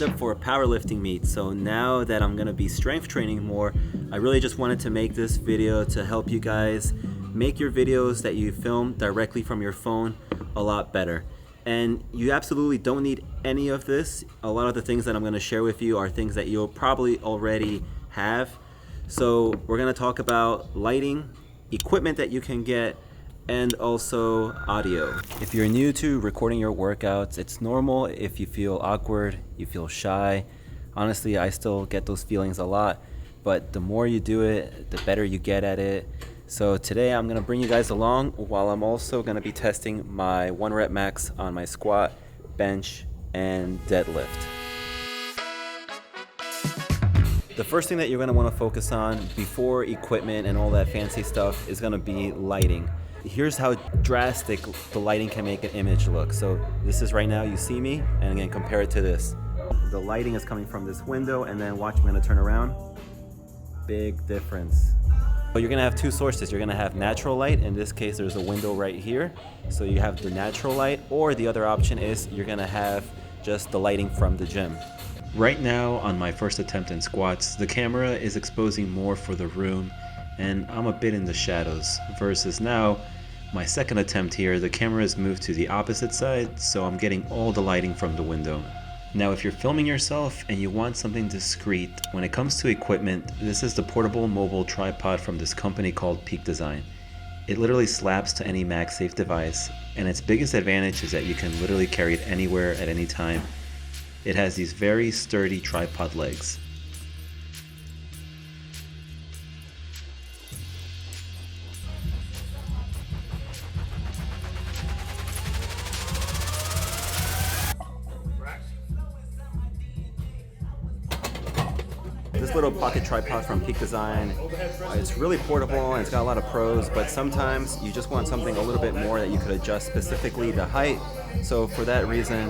signed up for a powerlifting meet, so now that I'm gonna be strength training more, I really just wanted to make this video to help you guys make your videos that you film directly from your phone a lot better. And you absolutely don't need any of this. A lot of the things that I'm gonna share with you are things that you'll probably already have. So we're gonna talk about lighting, equipment that you can get, and also audio. If you're new to recording your workouts, it's normal if you feel awkward, you feel shy. Honestly, I still get those feelings a lot, but the more you do it, the better you get at it. So today I'm gonna bring you guys along while I'm also gonna be testing my 1 rep max on my squat, bench, and deadlift. The first thing that you're gonna wanna focus on before equipment and all that fancy stuff is gonna be lighting. Here's how drastic the lighting can make an image look. So this is right now, you see me, and again, compare it to this. The lighting is coming from this window, and then watch, I'm gonna turn around. Big difference. So you're gonna have two sources. You're gonna have natural light. In this case, there's a window right here. So you have the natural light, or the other option is you're gonna have just the lighting from the gym. Right now, on my first attempt in squats, the camera is exposing more for the room, and I'm a bit in the shadows, versus now, my second attempt here, the camera is moved to the opposite side, so I'm getting all the lighting from the window. Now if you're filming yourself and you want something discreet, when it comes to equipment, this is the portable mobile tripod from this company called Peak Design. It literally slaps to any MagSafe device, and its biggest advantage is that you can literally carry it anywhere at any time. It has these very sturdy tripod legs. This little pocket tripod from Peak Design, it's really portable and it's got a lot of pros, but sometimes you just want something a little bit more that you could adjust specifically the height. So for that reason,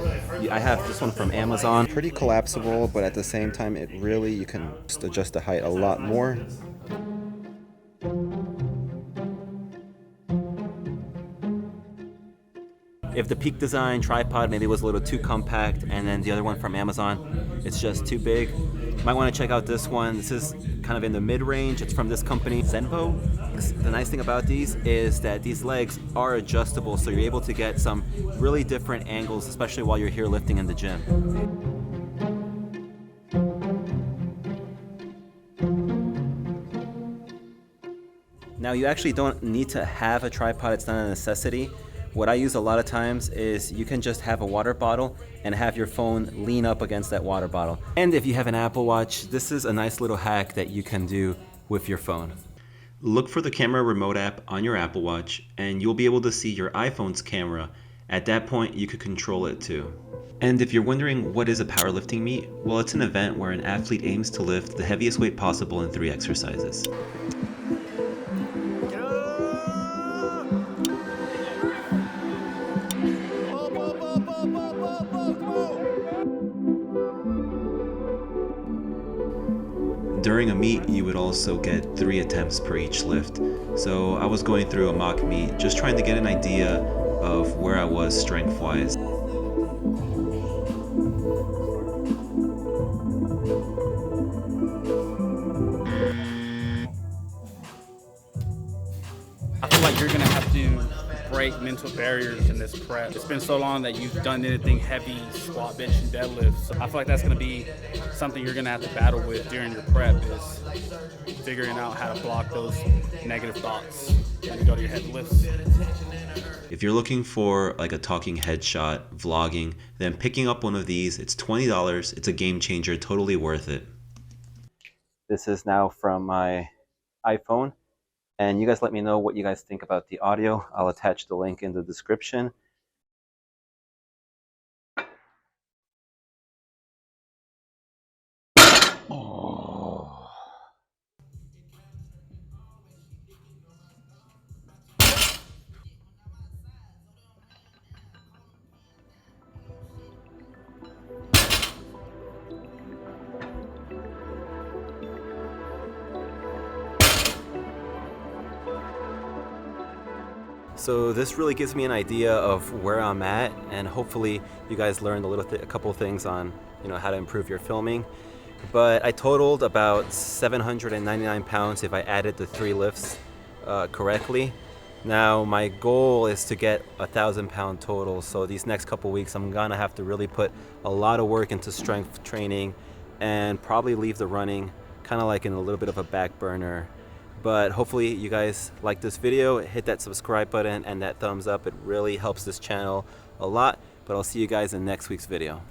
I have this one from Amazon. Pretty collapsible, but at the same time, you can just adjust the height a lot more. If the Peak Design tripod maybe was a little too compact, and then the other one from Amazon, it's just too big, you might want to check out this one. This is kind of in the mid-range. It's from this company, Zenvo. The nice thing about these is that these legs are adjustable, so you're able to get some really different angles, especially while you're here lifting in the gym. Now you actually don't need to have a tripod, it's not a necessity. What I use a lot of times is you can just have a water bottle and have your phone lean up against that water bottle. And if you have an Apple Watch, this is a nice little hack that you can do with your phone. Look for the camera remote app on your Apple Watch and you'll be able to see your iPhone's camera. At that point, you could control it too. And if you're wondering what is a powerlifting meet, well, it's an event where an athlete aims to lift the heaviest weight possible in 3 exercises. During a meet, you would also get 3 attempts per each lift. So I was going through a mock meet, just trying to get an idea of where I was strength-wise. I feel like you're gonna have to break mental barriers in this prep. It's been so long that you've done anything heavy, squat, bench, and deadlift. So I feel like that's gonna be something you're gonna have to battle with during your prep, is figuring out how to block those negative thoughts when you go to your heavy lifts. If you're looking for like a talking head shot, vlogging, then picking up one of these, it's $20. It's a game changer, totally worth it. This is now from my iPhone. And you guys let me know what you guys think about the audio. I'll attach the link in the description. Oh. So this really gives me an idea of where I'm at, and hopefully you guys learned a couple of things on, you know, how to improve your filming. But I totaled about 799 pounds if I added the 3 lifts correctly. Now my goal is to get 1,000-pound total, so these next couple weeks I'm gonna have to really put a lot of work into strength training and probably leave the running kind of like in a little bit of a back burner. But hopefully you guys like this video. Hit that subscribe button and that thumbs up. It really helps this channel a lot. But I'll see you guys in next week's video.